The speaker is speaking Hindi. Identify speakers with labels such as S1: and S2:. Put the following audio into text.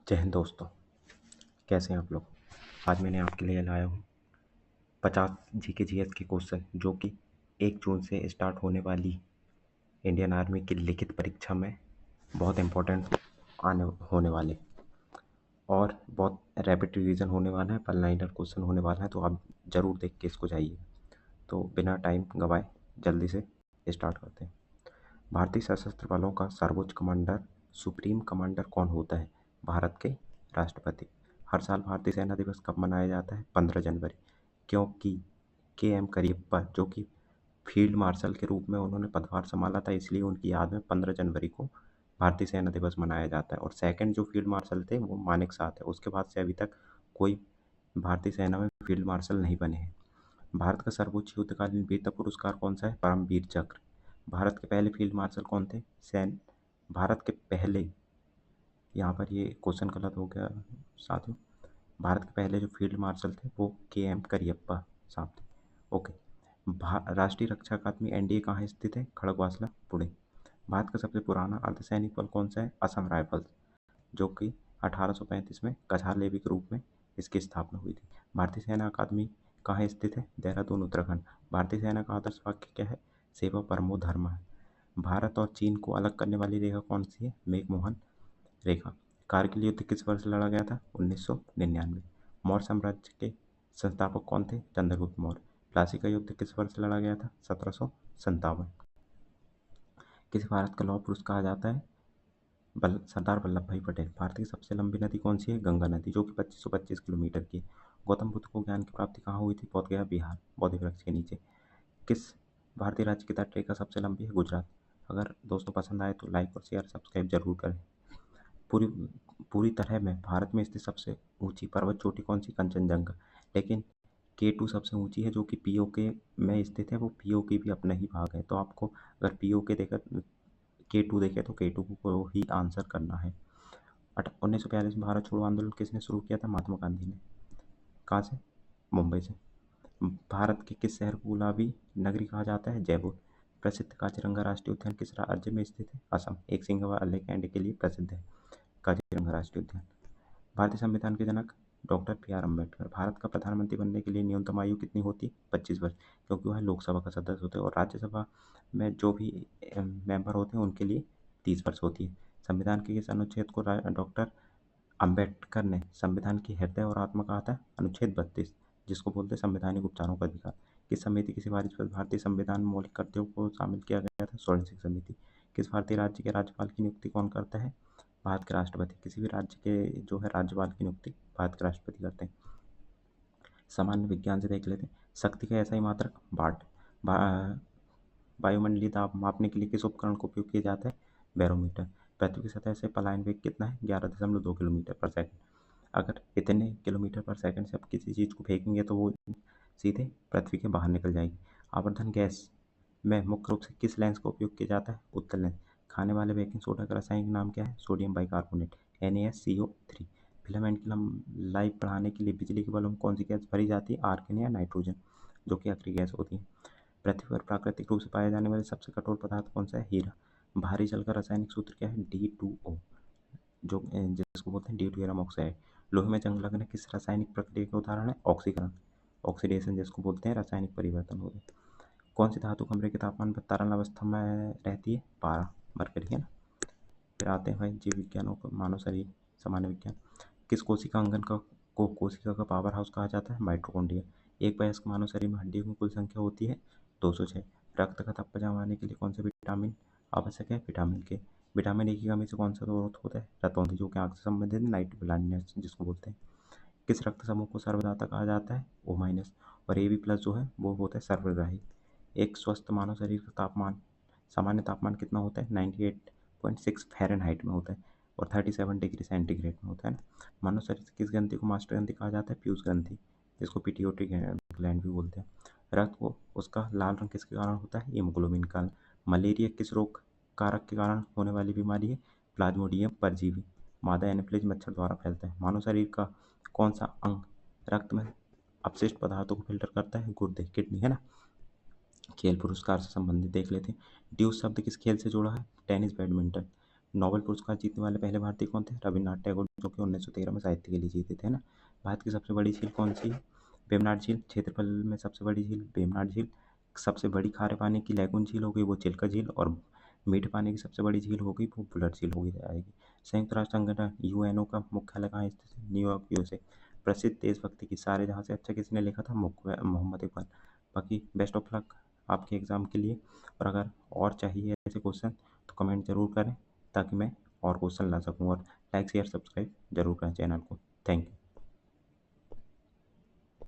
S1: जय हिंद दोस्तों। कैसे हैं आप लोग। आज मैंने आपके लिए लाया हूँ 50 जीके जीएस के क्वेश्चन जो कि 1 जून से स्टार्ट होने वाली इंडियन आर्मी की लिखित परीक्षा में बहुत इम्पोर्टेंट आने होने वाले और बहुत रैपिड रिवीजन होने वाला है। पर लाइनर क्वेश्चन होने वाला है, तो आप ज़रूर देख के इसको जाइए। तो बिना टाइम गवाए जल्दी से स्टार्ट करते हैं। भारतीय सशस्त्र बलों का सर्वोच्च कमांडर सुप्रीम कमांडर कौन होता है? भारत के राष्ट्रपति। हर साल भारतीय सेना दिवस कब मनाया जाता है? 15 जनवरी। क्योंकि के.एम. करियप्पा जो कि फील्ड मार्शल के रूप में उन्होंने पदभार संभाला था, इसलिए उनकी याद में 15 जनवरी को भारतीय सेना दिवस मनाया जाता है। और सेकंड जो फील्ड मार्शल थे वो मानेक शॉ थे। उसके बाद से अभी तक कोई भारतीय सेना में फील्ड मार्शल नहीं बने हैं। भारत का सर्वोच्च युद्धकालीन वीरता पुरस्कार कौन सा है? परमवीर चक्र। भारत के पहले फील्ड मार्शल कौन थे? भारत के पहले, यहाँ पर ये क्वेश्चन गलत हो गया साथियों। भारत के पहले जो फील्ड मार्शल थे वो के.एम. करियप्पा साहब थे। ओके। राष्ट्रीय रक्षा अकादमी एनडीए कहाँ स्थित है? खड़गवासला, पुणे। भारत का सबसे पुराना अर्धसैनिक बल कौन सा है? असम राइफल्स, जो कि 1835 में कछार लेवी के रूप में इसकी स्थापना हुई थी। भारतीय सेना अकादमी कहाँ स्थित है? देहरादून, उत्तराखंड। भारतीय सेना का आदर्श वाक्य क्या है? सेवा परमो धर्मः। भारत और चीन को अलग करने वाली रेखा कौन सी है? मैकमोहन रेखा। कारगिल युद्ध किस वर्ष लड़ा गया था? 1999। मौर्य साम्राज्य के संस्थापक कौन थे? चंद्रगुप्त मौर्य। प्लासी का युद्ध किस वर्ष लड़ा गया था? 1757। किसे भारत का लौह पुरुष कहा जाता है? सरदार वल्लभ भाई पटेल। भारत की सबसे लंबी नदी कौन सी है? गंगा नदी, जो कि 2525 किलोमीटर की है। गौतम बुद्ध को ज्ञान की प्राप्ति कहाँ हुई थी? बोधगया, बिहार, बोधि वृक्ष के नीचे। किस भारतीय राज्य की तटरेखा सबसे लंबी है? गुजरात। अगर दोस्तों पसंद आए तो लाइक और शेयर सब्सक्राइब जरूर करें। पूरी पूरी तरह में भारत में स्थित सबसे ऊंची पर्वत चोटी कौन सी? कंचनजंगा। लेकिन K2 सबसे ऊंची है, जो कि पीओके में स्थित है। वो पीओके भी अपना ही भाग है, तो आपको अगर पीओके देखा K2 देखे तो K2 को ही आंसर करना है। 1942 में भारत छोड़ो आंदोलन किसने शुरू किया था? महात्मा गांधी ने। कहाँ से? मुंबई से। भारत के किस शहर को गुलाबी नगरी कहा जाता है? जयपुर। प्रसिद्ध काजीरंगा राष्ट्रीय उद्यान किस राज्य में स्थित है? असम। एक सिंह व अल्ले के के लिए प्रसिद्ध है काजीरंगा राष्ट्रीय उद्यान। भारतीय संविधान के जनक doctor B R Ambedkar. Bharat का प्रधानमंत्री बनने के लिए न्यूनतम आयु कितनी होती? 25 वर्ष, क्योंकि वह लोकसभा का सदस्य होते हैं। और राज्यसभा में जो भी मेंबर होते हैं उनके लिए 30 वर्ष होती है। संविधान के किस अनुच्छेद को डॉक्टर अम्बेडकर ने संविधान की हृदय और आत्मा कहा था? अनुच्छेद 32, जिसको बोलते हैं संवैधानिक उपचारों का अधिकार। किस समिति की सिफारिश पर भारतीय संविधान में मौलिक कर्तव्यों को शामिल किया गया था? सोरेन समिति। किस भारतीय राज्य के राज्यपाल की नियुक्ति कौन करता है? भारत के राष्ट्रपति। किसी भी राज्य के जो है राज्यपाल की नियुक्ति भारत के राष्ट्रपति करते हैं। सामान्य विज्ञान से देख लेते हैं। शक्ति का ऐसा ही मात्रक वाट। वायुमंडलीय दाब मापने के लिए किस उपकरण का उपयोग किया जाता है? बैरोमीटर। पृथ्वी की सतह से पलायन वेग कितना है? 11.2 किलोमीटर पर सेकंड। अगर इतने किलोमीटर पर सेकंड से आप किसी चीज़ को फेंकेंगे तो वो सीधे पृथ्वी के बाहर निकल जाएगी। आवर्धन गैस में मुख्य रूप से किस लेंस का उपयोग किया जाता है? उत्तल लेंस। खाने वाले बेकिंग सोडा का रासायनिक नाम क्या है? Sodium bicarbonate, NaSCO3। फिलामेंट की लाइफ बढ़ाने के लिए बिजली के बल्ब में कौन सी गैस भरी जाती है? आर्गन या नाइट्रोजन, जो कि आखिरी गैस होती है। पृथ्वी पर प्राकृतिक रूप से पाए जाने वाले सबसे कठोर पदार्थ कौन सा है? हीरा। भारी जल का रासायनिक सूत्र क्या है? D2O, जो जिसको बोलते हैं ड्यूटेरियम ऑक्साइड। लोहे में जंग लगना किस रासायनिक प्रक्रिया के उदाहरण है? ऑक्सीकरण, ऑक्सीडेशन जिसको बोलते हैं रासायनिक परिवर्तन हो गया। कौन सी धातु कमरे के तापमान पर तरल अवस्था में रहती है? पारा, मरकरी, है ना। फिर आते हैं भाई जीव विज्ञानों को, मानव शरीर, सामान्य विज्ञान। किस कोशिका अंगन को कोशिका का पावर हाउस कहा जाता है? माइटोकॉन्ड्रिया। एक वयस्क मानव शरीर में हड्डियों की कुल संख्या होती है 206। रक्त का थप्पा जमाने के लिए कौन सा विटामिन आवश्यक है? विटामिन के। विटामिन ए की कमी से कौन सा रोग होता है? रतौंधी, जो कि आंख से संबंधित नाइट ब्लाइंडनेस जिसको बोलते हैं। किस रक्त समूह को सर्वदाता कहा जाता है? O minus. और AB+ जो है वो होता है सर्वग्राही। एक स्वस्थ मानव शरीर का तापमान, सामान्य तापमान कितना होता है? 98.6 फ़ारेनहाइट में होता है और 37 डिग्री सेंटीग्रेड में होता है ना। मानव शरीर की किस ग्रंथि को मास्टर ग्रंथि कहा जाता है? पीयूष ग्रंथि, जिसको पिट्यूटरी ग्लैंड भी बोलते हैं। रक्त को उसका लाल रंग किसके कारण होता है? हीमोग्लोबिन का। मलेरिया किस रोग कारक के कारण होने वाली बीमारी है? प्लाज्मोडियम परजीवी। मादा एनोफ्िलीज मच्छर द्वारा फैलता है। मानव शरीर का कौन सा अंग रक्त में अपशिष्ट पदार्थों को फिल्टर करता है? गुर्दे, किडनी, है ना। खेल पुरस्कार से संबंधित देख लेते हैं। ड्यूस शब्द किस खेल से जुड़ा है? Tennis, badminton. नोबेल पुरस्कार जीतने वाले पहले भारतीय कौन थे? रविन्द्रनाथ टैगोर, जो कि 1913 में साहित्य के लिए जीते थे ना। भारत की सबसे बड़ी झील कौन सी है? वेम्बनाड झील। क्षेत्रफल में सबसे बड़ी झील वेम्बनाड झील। सबसे बड़ी खारे पानी की लैगून झील हो गई वो चिल्का झील, और मीठे पानी की सबसे बड़ी झील हो गई वो बुलर झील होगी जाएगी। संयुक्त राष्ट्र संगठन यूएनओ का मुख्यालय कहाँ स्थित है? New York, USA. प्रसिद्ध देशभक्ति की सारे जहाँ से अच्छा किसने लिखा था? मोहम्मद इकबाल। बाकी बेस्ट ऑफ लक आपके एग्ज़ाम के लिए, और अगर और चाहिए ऐसे क्वेश्चन तो कमेंट ज़रूर करें ताकि मैं और क्वेश्चन ला सकूँ, और लाइक शेयर सब्सक्राइब जरूर करें चैनल को। Thank you.